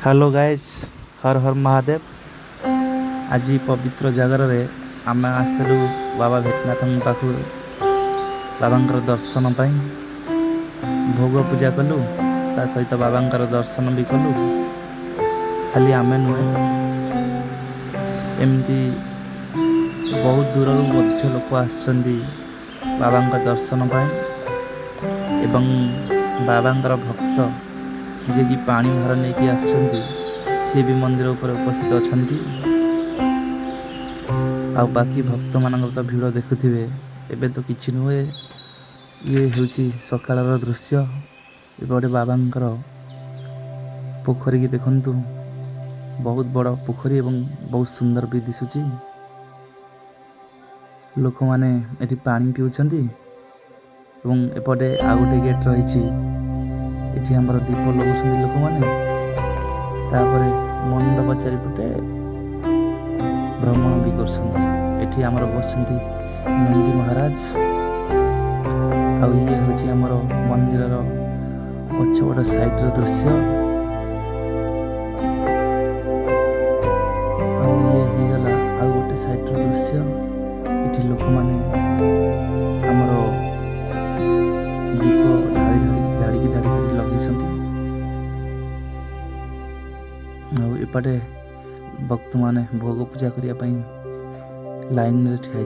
Hello guys, हर हर महादेव। आज पवित्र जगार आम आसलु बाबा भेटनाथ पाखु बाबा दर्शन पाई भोग पूजा कलु। ता सहित बाबा दर्शन भी कलु। खाली आमे नुहे, एमती बहुत दूर लोक आसछन्ति बाबा दर्शन पाई एवं बाबा भक्त जे कि पानी भार नहीं आसछन्ति सी भी मंदिर ऊपर उपस्थित अछन्ति। आ बाकी भक्त मान तो भीड़ देखुथिबे। एबे तो किछि नुहे, ये होछि सकाळर दृश्य। एबे बाबांकर पोखरी की देखंतु, बहुत बड़ पोखरी एवं बहुत सुंदर भी दिसुछि। लोक माने एठी पानी पिउछन्ति एवं एपटे आ गोटे गेट रहिछि। एठी हमर दीप लगुछन्ति लोक माने। तापरे मंडप चारिपटे भ्रमण भी करछन्ति। एठी हमर बसन्ति नंदी महाराज। आ ये होछि हमर मंदिरर पछपट साइड रो दृश्य। आ ये ही गला आ गोटे साइड रो दृश्य। एठी लोक माने हमर दीप धाड़ी लगे। एपटे भक्त माने भोग पूजा करने लाइन में ठिया।